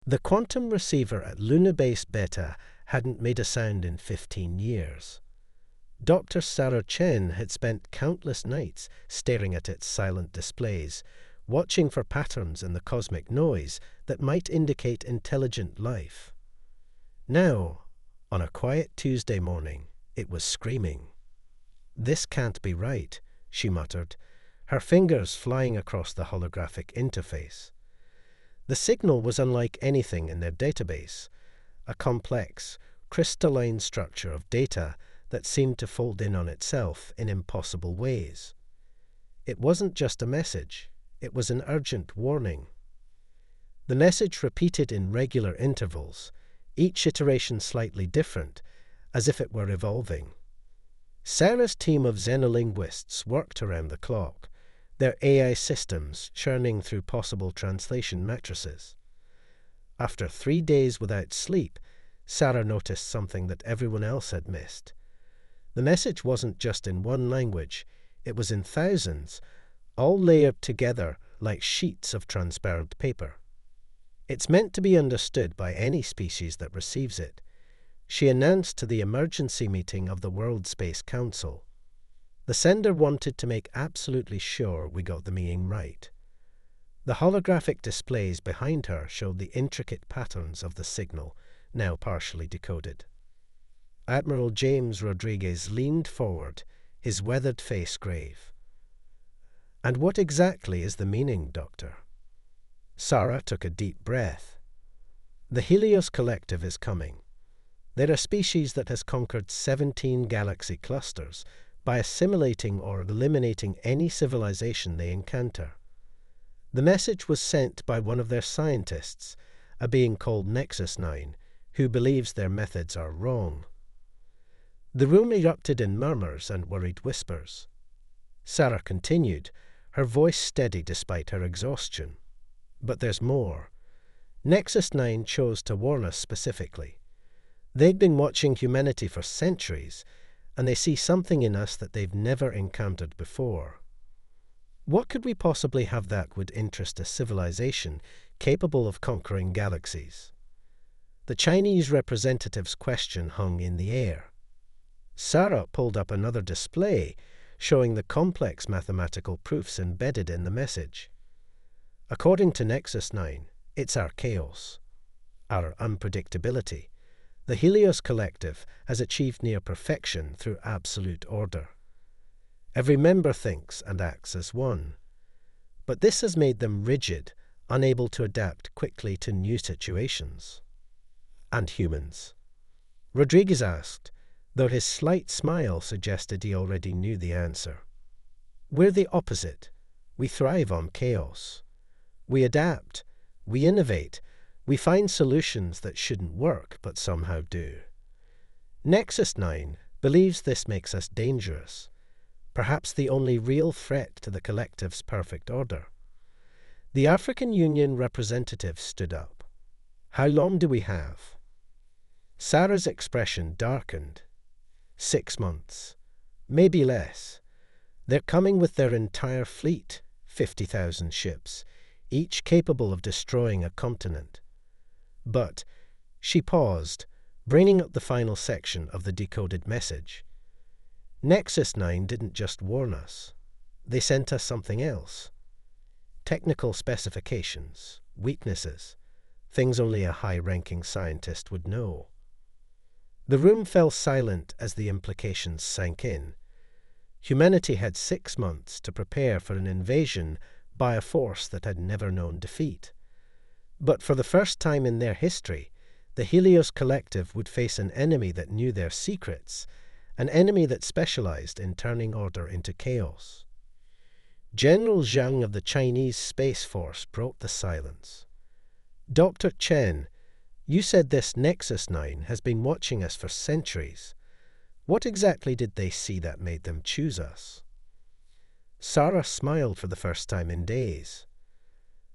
The quantum receiver at Luna Base Beta hadn't made a sound in 15 years. Dr. Sarah Chen had spent countless nights staring at its silent displays, watching for patterns in the cosmic noise that might indicate intelligent life. Now, on a quiet Tuesday morning, it was screaming. "This can't be right," she muttered, her fingers flying across the holographic interface. The signal was unlike anything in their database, a complex, crystalline structure of data that seemed to fold in on itself in impossible ways. It wasn't just a message, it was an urgent warning. The message repeated in regular intervals, each iteration slightly different, as if it were evolving. Sarah's team of xenolinguists worked around the clock, their AI systems churning through possible translation matrices. After 3 days without sleep, Sarah noticed something that everyone else had missed. The message wasn't just in one language, it was in thousands, all layered together like sheets of transparent paper. It's meant to be understood by any species that receives it, she announced to the emergency meeting of the World Space Council. The sender wanted to make absolutely sure we got the meaning right. The holographic displays behind her showed the intricate patterns of the signal, now partially decoded. Admiral James Rodriguez leaned forward, his weathered face grave. "And what exactly is the meaning, Doctor?" Sarah took a deep breath. "The Helios Collective is coming. They're a species that has conquered 17 galaxy clusters by assimilating or eliminating any civilization they encounter. The message was sent by one of their scientists, a being called Nexus 9, who believes their methods are wrong." The room erupted in murmurs and worried whispers. Sarah continued, her voice steady despite her exhaustion. "But there's more. Nexus 9 chose to warn us specifically. They've been watching humanity for centuries, and they see something in us that they've never encountered before. What could we possibly have that would interest a civilization capable of conquering galaxies?" The Chinese representative's question hung in the air. Sarah pulled up another display, showing the complex mathematical proofs embedded in the message. According to Nexus 9, it's our chaos, our unpredictability. The Helios Collective has achieved near perfection through absolute order. Every member thinks and acts as one. But this has made them rigid, unable to adapt quickly to new situations. "And humans?" Rodriguez asked, though his slight smile suggested he already knew the answer. "We're the opposite. We thrive on chaos. We adapt. We innovate. We find solutions that shouldn't work but somehow do. Nexus 9 believes this makes us dangerous, perhaps the only real threat to the collective's perfect order." The African Union representative stood up. "How long do we have?" Sarah's expression darkened. 6 months. Maybe less. They're coming with their entire fleet, 50,000 ships, each capable of destroying a continent. But, she paused, bringing up the final section of the decoded message. Nexus 9 didn't just warn us. They sent us something else. Technical specifications, weaknesses, things only a high-ranking scientist would know. The room fell silent as the implications sank in. Humanity had 6 months to prepare for an invasion by a force that had never known defeat. But for the first time in their history, the Helios Collective would face an enemy that knew their secrets, an enemy that specialized in turning order into chaos. General Zhang of the Chinese Space Force broke the silence. "Dr. Chen, you said this Nexus 9 has been watching us for centuries. What exactly did they see that made them choose us?" Sarah smiled for the first time in days.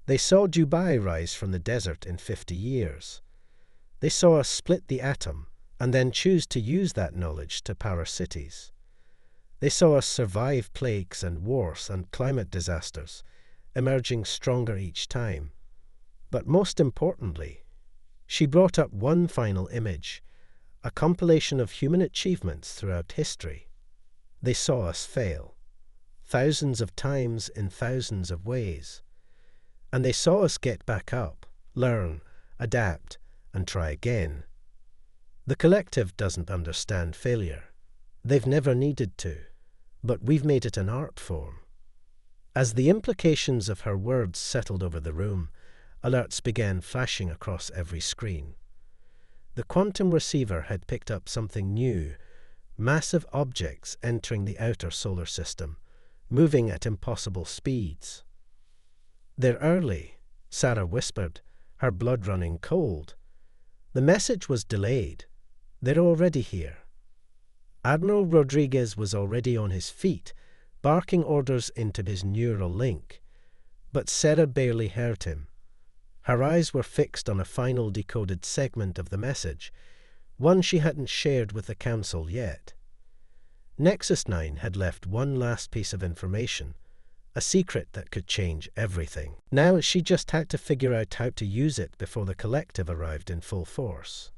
"They saw Dubai rise from the desert in 50 years. They saw us split the atom and then choose to use that knowledge to power cities. They saw us survive plagues and wars and climate disasters, emerging stronger each time. But most importantly, She brought up one final image, a compilation of human achievements throughout history. They saw us fail, thousands of times in thousands of ways. And they saw us get back up, learn, adapt, and try again. The collective doesn't understand failure. They've never needed to, but we've made it an art form. As the implications of her words settled over the room, alerts began flashing across every screen. The quantum receiver had picked up something new, massive objects entering the outer solar system, moving at impossible speeds. "They're early," Sarah whispered, her blood running cold. The message was delayed. They're already here. Admiral Rodriguez was already on his feet, barking orders into his neural link. But Sarah barely heard him. Her eyes were fixed on a final decoded segment of the message, one she hadn't shared with the Council yet. Nexus 9 had left one last piece of information, a secret that could change everything. Now she just had to figure out how to use it before the collective arrived in full force.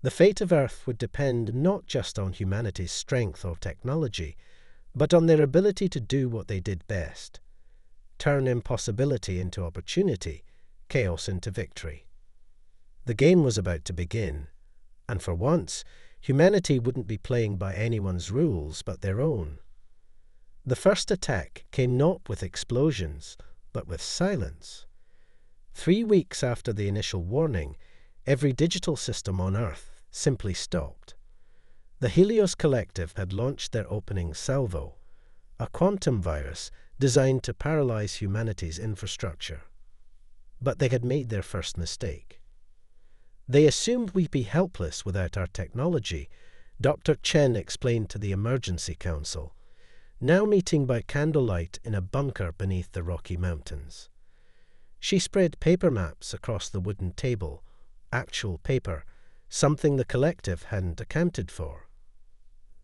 The fate of Earth would depend not just on humanity's strength or technology, but on their ability to do what they did best: turn impossibility into opportunity, chaos into victory. The game was about to begin, and for once, humanity wouldn't be playing by anyone's rules but their own. The first attack came not with explosions, but with silence. 3 weeks after the initial warning, every digital system on Earth simply stopped. The Helios Collective had launched their opening salvo, a quantum virus designed to paralyze humanity's infrastructure. But they had made their first mistake. They assumed we'd be helpless without our technology, Dr. Chen explained to the Emergency Council, now meeting by candlelight in a bunker beneath the Rocky Mountains. She spread paper maps across the wooden table, actual paper, something the collective hadn't accounted for.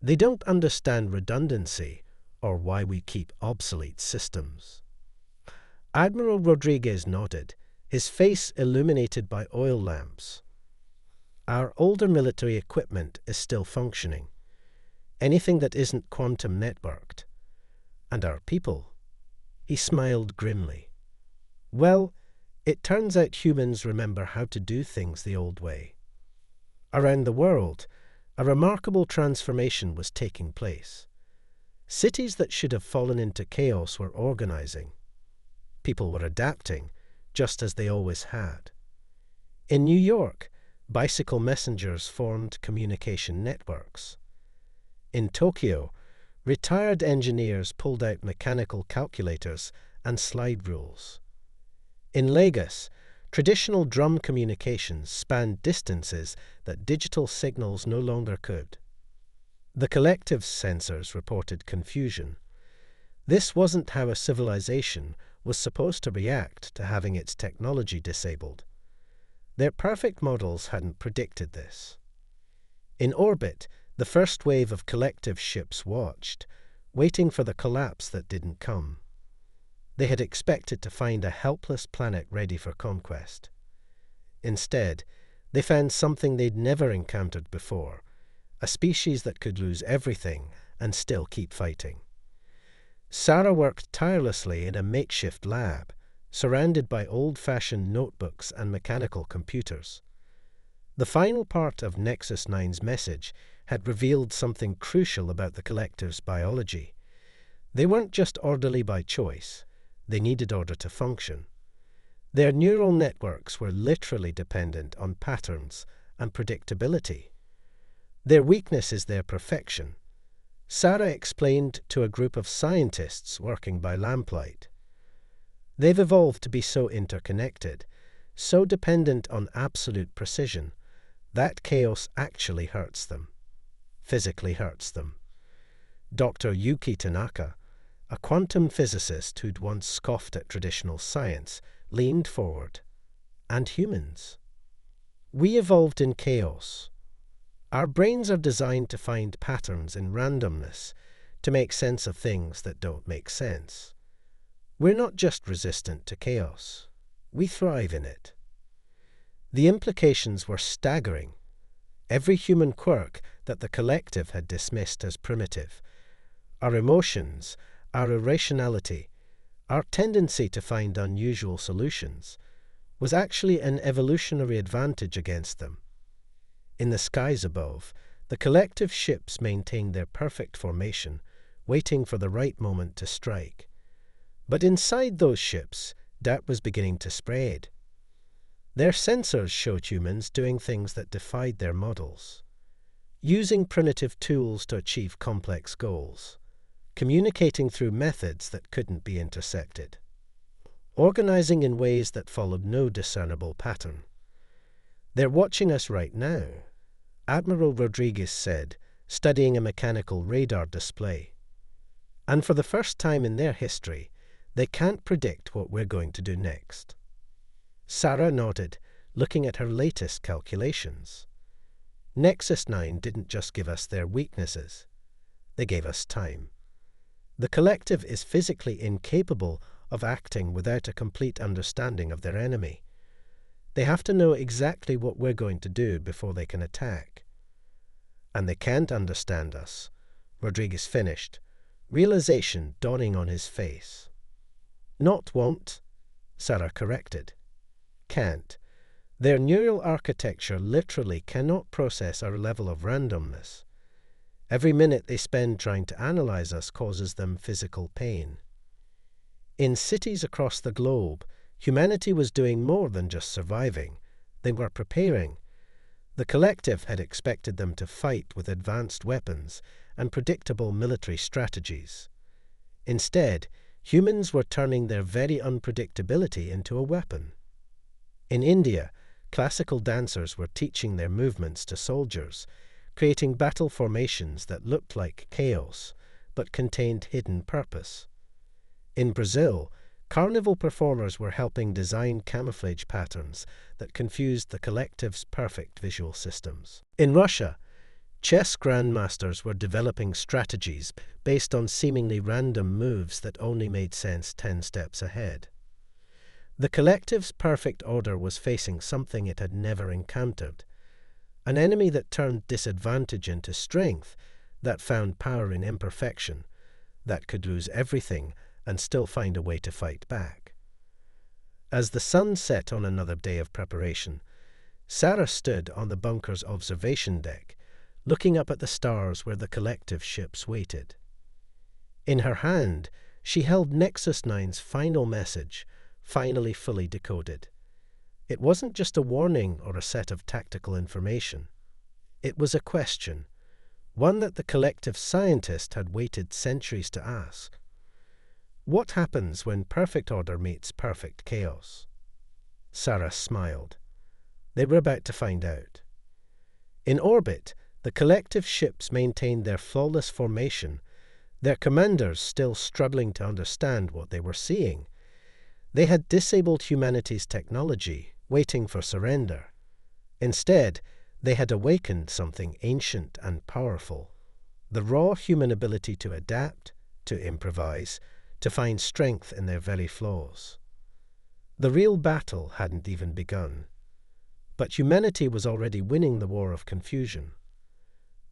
They don't understand redundancy or why we keep obsolete systems. Admiral Rodriguez nodded, his face illuminated by oil lamps. Our older military equipment is still functioning. Anything that isn't quantum networked. And our people? He smiled grimly. Well, it turns out humans remember how to do things the old way. Around the world, a remarkable transformation was taking place. Cities that should have fallen into chaos were organizing. People were adapting, just as they always had. In New York, bicycle messengers formed communication networks. In Tokyo, retired engineers pulled out mechanical calculators and slide rules. In Lagos, traditional drum communications spanned distances that digital signals no longer could. The collective's sensors reported confusion. This wasn't how a civilization was supposed to react to having its technology disabled. Their perfect models hadn't predicted this. In orbit, the first wave of collective ships watched, waiting for the collapse that didn't come. They had expected to find a helpless planet ready for conquest. Instead, they found something they'd never encountered before, a species that could lose everything and still keep fighting. Sarah worked tirelessly in a makeshift lab, surrounded by old-fashioned notebooks and mechanical computers. The final part of Nexus 9's message had revealed something crucial about the collective's biology. They weren't just orderly by choice. They needed order to function. Their neural networks were literally dependent on patterns and predictability. Their weakness is their perfection. Sarah explained to a group of scientists working by lamplight. They've evolved to be so interconnected, so dependent on absolute precision, that chaos actually hurts them, physically hurts them. Dr. Yuki Tanaka, a quantum physicist who'd once scoffed at traditional science, leaned forward. And humans? We evolved in chaos. Our brains are designed to find patterns in randomness, to make sense of things that don't make sense. We're not just resistant to chaos. We thrive in it. The implications were staggering. Every human quirk that the collective had dismissed as primitive, our emotions, our irrationality, our tendency to find unusual solutions, was actually an evolutionary advantage against them. In the skies above, the collective ships maintained their perfect formation, waiting for the right moment to strike. But inside those ships, doubt was beginning to spread. Their sensors showed humans doing things that defied their models, using primitive tools to achieve complex goals, communicating through methods that couldn't be intercepted, organizing in ways that followed no discernible pattern. "They're watching us right now," Admiral Rodriguez said, studying a mechanical radar display. "And for the first time in their history, they can't predict what we're going to do next." Sarah nodded, looking at her latest calculations. Nexus 9 didn't just give us their weaknesses. They gave us time. The collective is physically incapable of acting without a complete understanding of their enemy. They have to know exactly what we're going to do before they can attack. And they can't understand us, Rodriguez finished, realization dawning on his face. "Not won't," Sarah corrected. "Can't. Their neural architecture literally cannot process our level of randomness. Every minute they spend trying to analyze us causes them physical pain." In cities across the globe, humanity was doing more than just surviving. They were preparing. The collective had expected them to fight with advanced weapons and predictable military strategies. Instead, humans were turning their very unpredictability into a weapon. In India, classical dancers were teaching their movements to soldiers, creating battle formations that looked like chaos, but contained hidden purpose. In Brazil, carnival performers were helping design camouflage patterns that confused the collective's perfect visual systems. In Russia, chess grandmasters were developing strategies based on seemingly random moves that only made sense 10 steps ahead. The collective's perfect order was facing something it had never encountered, an enemy that turned disadvantage into strength, that found power in imperfection, that could lose everything and still find a way to fight back. As the sun set on another day of preparation, Sarah stood on the bunker's observation deck, looking up at the stars where the collective ships waited. In her hand, she held Nexus 9's final message, finally fully decoded. It wasn't just a warning or a set of tactical information. It was a question, one that the collective scientist had waited centuries to ask. What happens when perfect order meets perfect chaos? Sarah smiled. They were about to find out. In orbit, the collective ships maintained their flawless formation, their commanders still struggling to understand what they were seeing. They had disabled humanity's technology, waiting for surrender. Instead, they had awakened something ancient and powerful, the raw human ability to adapt, to improvise, to find strength in their very flaws. The real battle hadn't even begun, but humanity was already winning the war of confusion.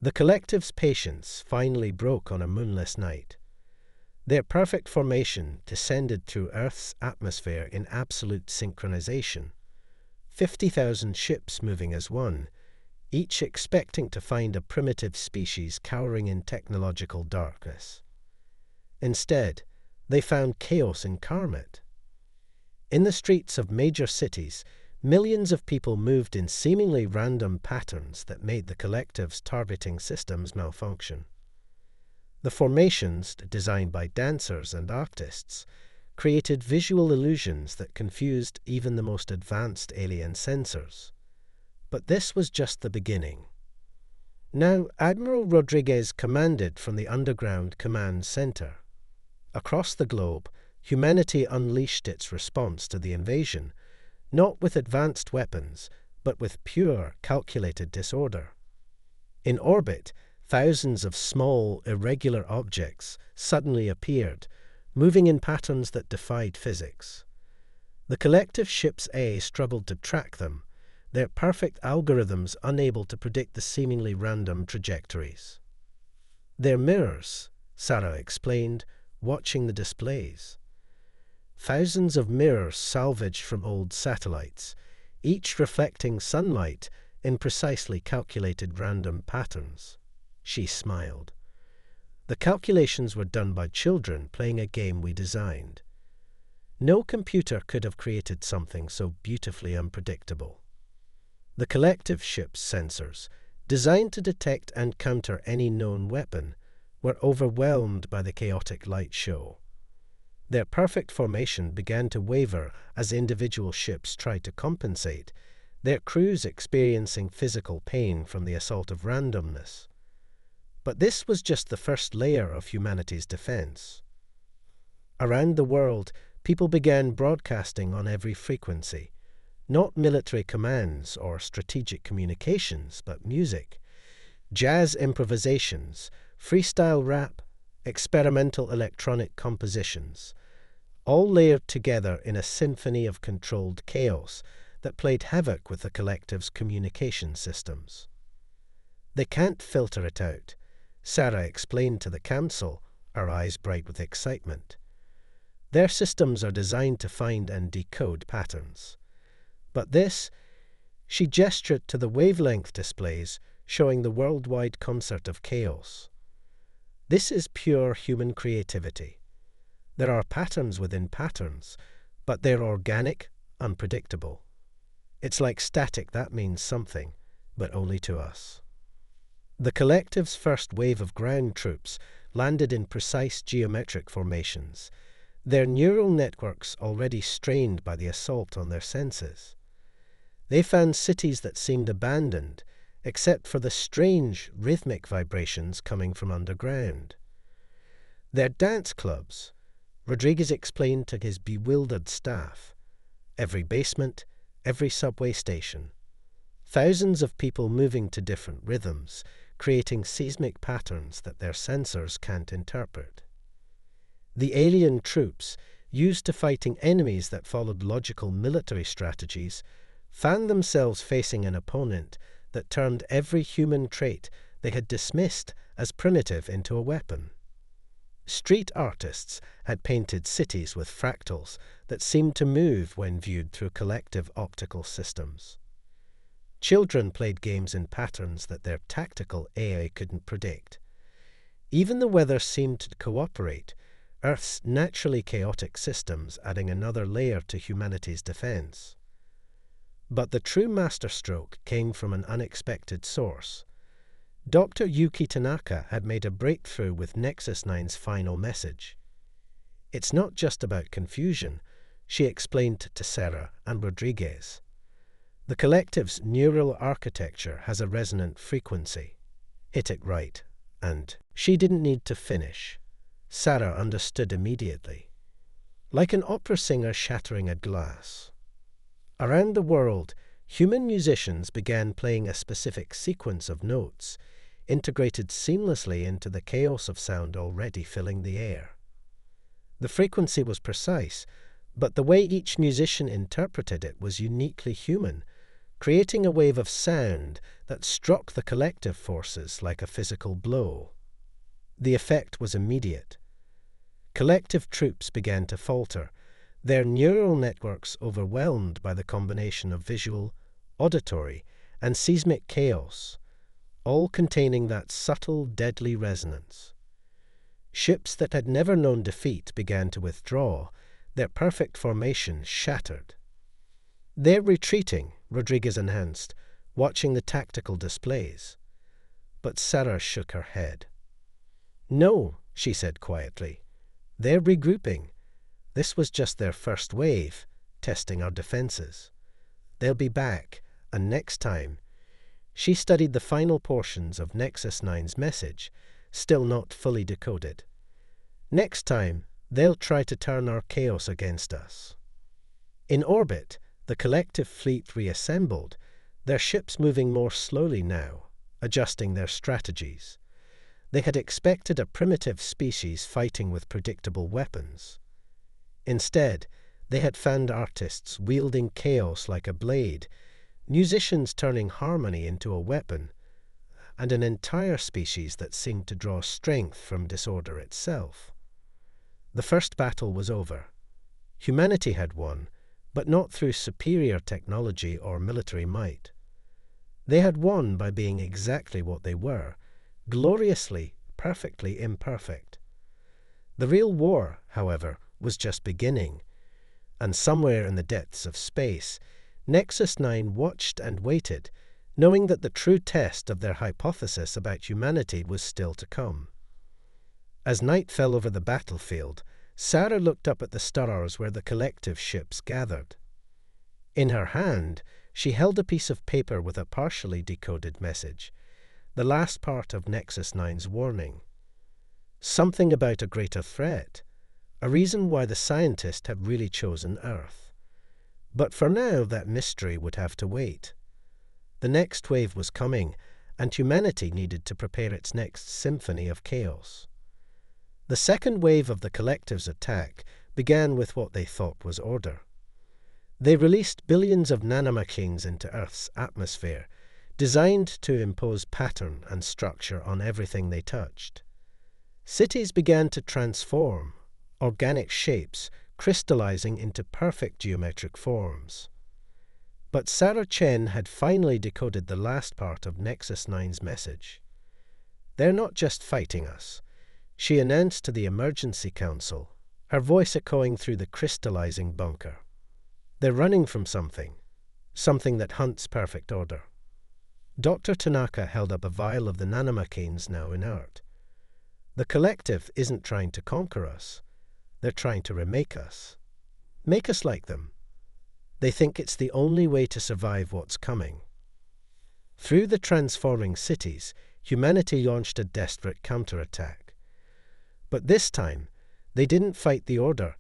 The collective's patience finally broke on a moonless night. Their perfect formation descended through Earth's atmosphere in absolute synchronization, 50,000 ships moving as one, each expecting to find a primitive species cowering in technological darkness. Instead, they found chaos incarnate. In the streets of major cities, millions of people moved in seemingly random patterns that made the collective's targeting systems malfunction. The formations, designed by dancers and artists, created visual illusions that confused even the most advanced alien sensors. But this was just the beginning. Now, Admiral Rodriguez commanded from the underground command center. Across the globe, humanity unleashed its response to the invasion, not with advanced weapons, but with pure, calculated disorder. In orbit, thousands of small, irregular objects suddenly appeared, moving in patterns that defied physics. The collective ship's A struggled to track them, their perfect algorithms unable to predict the seemingly random trajectories. They're mirrors, Sarah explained, watching the displays. Thousands of mirrors salvaged from old satellites, each reflecting sunlight in precisely calculated random patterns. She smiled. The calculations were done by children playing a game we designed. No computer could have created something so beautifully unpredictable. The collective ship's sensors, designed to detect and counter any known weapon, were overwhelmed by the chaotic light show. Their perfect formation began to waver as individual ships tried to compensate, their crews experiencing physical pain from the assault of randomness. But this was just the first layer of humanity's defense. Around the world, people began broadcasting on every frequency, not military commands or strategic communications, but music, jazz improvisations, freestyle rap, experimental electronic compositions, all layered together in a symphony of controlled chaos that played havoc with the collective's communication systems. They can't filter it out, Sarah explained to the council, her eyes bright with excitement. Their systems are designed to find and decode patterns. But this, she gestured to the wavelength displays showing the worldwide concert of chaos. This is pure human creativity. There are patterns within patterns, but they're organic, unpredictable. It's like static that means something, but only to us. The collective's first wave of ground troops landed in precise geometric formations, their neural networks already strained by the assault on their senses. They found cities that seemed abandoned, except for the strange rhythmic vibrations coming from underground. Their dance clubs, Rodriguez explained to his bewildered staff, every basement, every subway station, thousands of people moving to different rhythms, creating seismic patterns that their sensors can't interpret. The alien troops, used to fighting enemies that followed logical military strategies, found themselves facing an opponent that turned every human trait they had dismissed as primitive into a weapon. Street artists had painted cities with fractals that seemed to move when viewed through collective optical systems. Children played games in patterns that their tactical AI couldn't predict. Even the weather seemed to cooperate, Earth's naturally chaotic systems adding another layer to humanity's defense. But the true masterstroke came from an unexpected source. Dr. Yuki Tanaka had made a breakthrough with Nexus 9's final message. It's not just about confusion, she explained to Sarah and Rodriguez. The collective's neural architecture has a resonant frequency. Hit it right, and she didn't need to finish. Sarah understood immediately. Like an opera singer shattering a glass. Around the world, human musicians began playing a specific sequence of notes, integrated seamlessly into the chaos of sound already filling the air. The frequency was precise, but the way each musician interpreted it was uniquely human, creating a wave of sound that struck the collective forces like a physical blow. The effect was immediate. Collective troops began to falter, their neural networks overwhelmed by the combination of visual, auditory, and seismic chaos, all containing that subtle, deadly resonance. Ships that had never known defeat began to withdraw, their perfect formation shattered. "They're retreating," Rodriguez announced, watching the tactical displays. But Sarah shook her head. "No," she said quietly. "They're regrouping. This was just their first wave, testing our defenses. They'll be back, and next time—" She studied the final portions of Nexus 9's message, still not fully decoded. "Next time, they'll try to turn our chaos against us." In orbit, the collective fleet reassembled, their ships moving more slowly now, adjusting their strategies. They had expected a primitive species fighting with predictable weapons. Instead, they had found artists wielding chaos like a blade, musicians turning harmony into a weapon, and an entire species that seemed to draw strength from disorder itself. The first battle was over. Humanity had won, but not through superior technology or military might. They had won by being exactly what they were, gloriously, perfectly imperfect. The real war, however, was just beginning, and somewhere in the depths of space, Nexus 9 watched and waited, knowing that the true test of their hypothesis about humanity was still to come. As night fell over the battlefield, Sarah looked up at the stars where the collective ships gathered. In her hand, she held a piece of paper with a partially decoded message, the last part of Nexus 9's warning. Something about a greater threat, a reason why the scientist had really chosen Earth. But for now, that mystery would have to wait. The next wave was coming, and humanity needed to prepare its next symphony of chaos. The second wave of the collective's attack began with what they thought was order. They released billions of nanomachines into Earth's atmosphere, designed to impose pattern and structure on everything they touched. Cities began to transform, organic shapes crystallizing into perfect geometric forms. But Sarah Chen had finally decoded the last part of Nexus 9's message. "They're not just fighting us," she announced to the Emergency Council, her voice echoing through the crystallizing bunker. "They're running from something that hunts perfect order." Dr. Tanaka held up a vial of the nanomachines now inert. "The collective isn't trying to conquer us. They're trying to remake us. Make us like them. They think it's the only way to survive what's coming." Through the transforming cities, humanity launched a desperate counterattack. But this time, they didn't fight the order.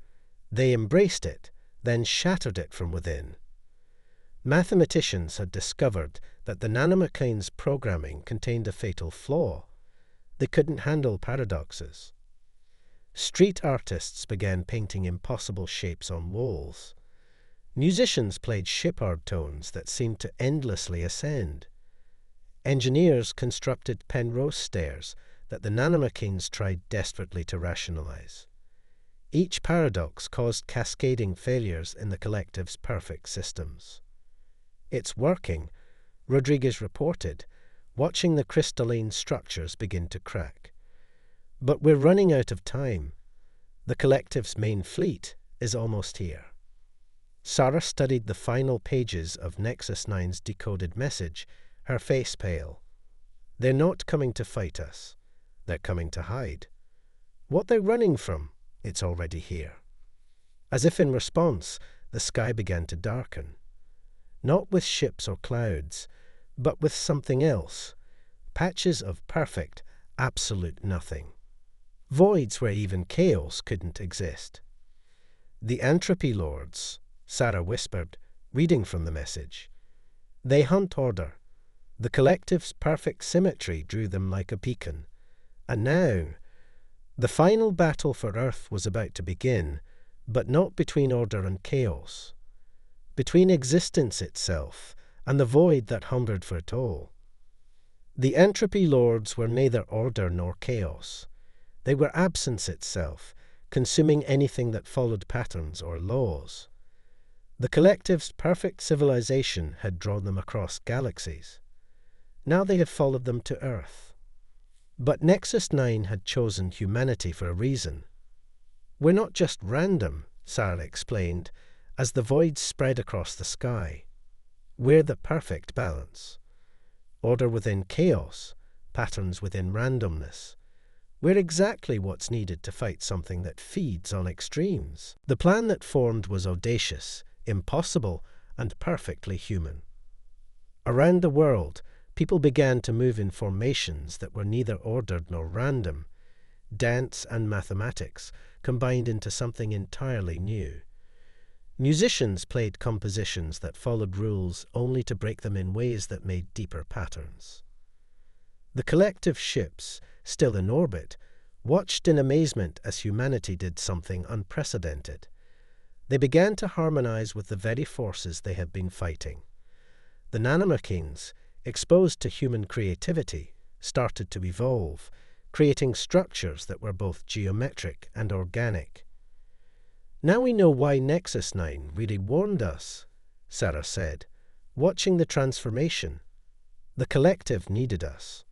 They embraced it, then shattered it from within. Mathematicians had discovered that the nanomachines' programming contained a fatal flaw. They couldn't handle paradoxes. Street artists began painting impossible shapes on walls. Musicians played shipyard tones that seemed to endlessly ascend. Engineers constructed Penrose stairs that the nanomachines tried desperately to rationalize. Each paradox caused cascading failures in the collective's perfect systems. "It's working," Rodriguez reported, watching the crystalline structures begin to crack. "But we're running out of time. The collective's main fleet is almost here." Sarah studied the final pages of Nexus 9's decoded message, her face pale. "They're not coming to fight us. They're coming to hide. What they're running from, it's already here." As if in response, the sky began to darken. Not with ships or clouds, but with something else. Patches of perfect, absolute nothing. Voids where even chaos couldn't exist. "The entropy lords," Sarah whispered, reading from the message. "They hunt order. The collective's perfect symmetry drew them like a beacon. And now, the final battle for Earth was about to begin, but not between order and chaos. Between existence itself and the void that hungered for it all. The entropy lords were neither order nor chaos. They were absence itself, consuming anything that followed patterns or laws. The collective's perfect civilization had drawn them across galaxies. Now they had followed them to Earth. But Nexus 9 had chosen humanity for a reason. "We're not just random," Sarah explained, as the void spread across the sky. "We're the perfect balance. Order within chaos, patterns within randomness. We're exactly what's needed to fight something that feeds on extremes." The plan that formed was audacious, impossible, and perfectly human. Around the world, people began to move in formations that were neither ordered nor random. Dance and mathematics combined into something entirely new. Musicians played compositions that followed rules only to break them in ways that made deeper patterns. The collective ships, still in orbit, watched in amazement as humanity did something unprecedented. They began to harmonize with the very forces they had been fighting. The nanomachines, exposed to human creativity, started to evolve, creating structures that were both geometric and organic. "Now we know why Nexus 9 really warned us," Sarah said, watching the transformation. "The collective needed us,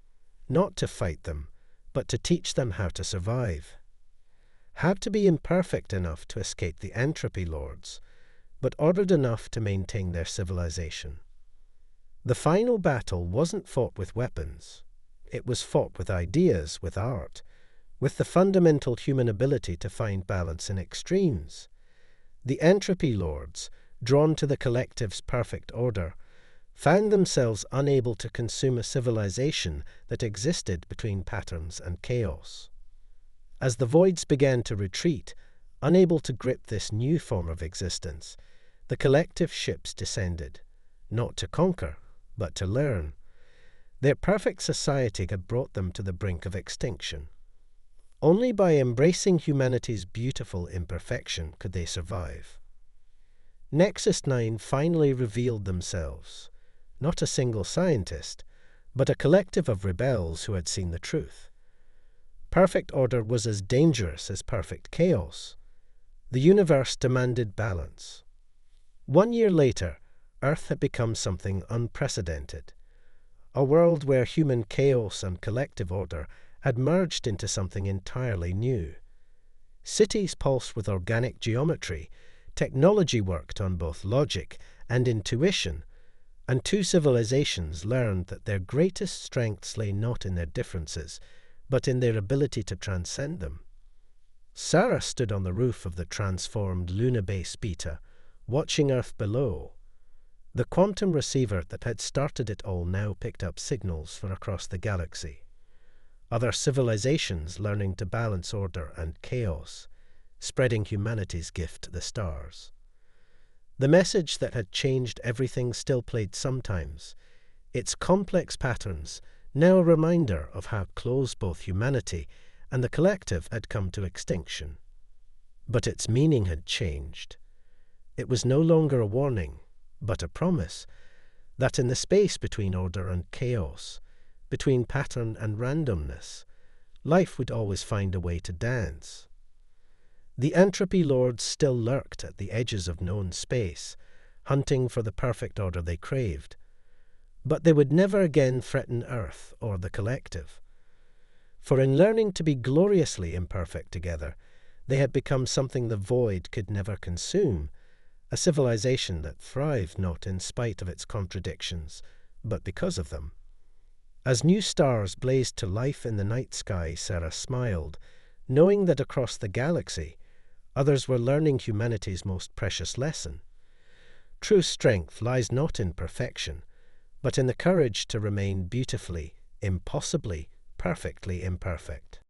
not to fight them, but to teach them how to survive. Had to be imperfect enough to escape the entropy lords, but ordered enough to maintain their civilization. The final battle wasn't fought with weapons. It was fought with ideas, with art, with the fundamental human ability to find balance in extremes. The entropy lords, drawn to the collective's perfect order, found themselves unable to consume a civilization that existed between patterns and chaos. As the voids began to retreat, unable to grip this new form of existence, the collective ships descended, not to conquer, but to learn. Their perfect society had brought them to the brink of extinction. Only by embracing humanity's beautiful imperfection could they survive. Nexus 9 finally revealed themselves, not a single scientist, but a collective of rebels who had seen the truth. Perfect order was as dangerous as perfect chaos. The universe demanded balance. 1 year later, Earth had become something unprecedented. A world where human chaos and collective order had merged into something entirely new. Cities pulsed with organic geometry, technology worked on both logic and intuition, and two civilizations learned that their greatest strengths lay not in their differences, but in their ability to transcend them. Sarah stood on the roof of the transformed Luna Base Beta, watching Earth below. The quantum receiver that had started it all now picked up signals from across the galaxy. Other civilizations learning to balance order and chaos, spreading humanity's gift to the stars. The message that had changed everything still played sometimes, its complex patterns now a reminder of how close both humanity and the collective had come to extinction. But its meaning had changed. It was no longer a warning, but a promise, that in the space between order and chaos, between pattern and randomness, life would always find a way to dance. The entropy lords still lurked at the edges of known space, hunting for the perfect order they craved. But they would never again threaten Earth or the collective. For in learning to be gloriously imperfect together, they had become something the void could never consume, a civilization that thrived not in spite of its contradictions, but because of them. As new stars blazed to life in the night sky, Sarah smiled, knowing that across the galaxy, others were learning humanity's most precious lesson. True strength lies not in perfection, but in the courage to remain beautifully, impossibly, perfectly imperfect.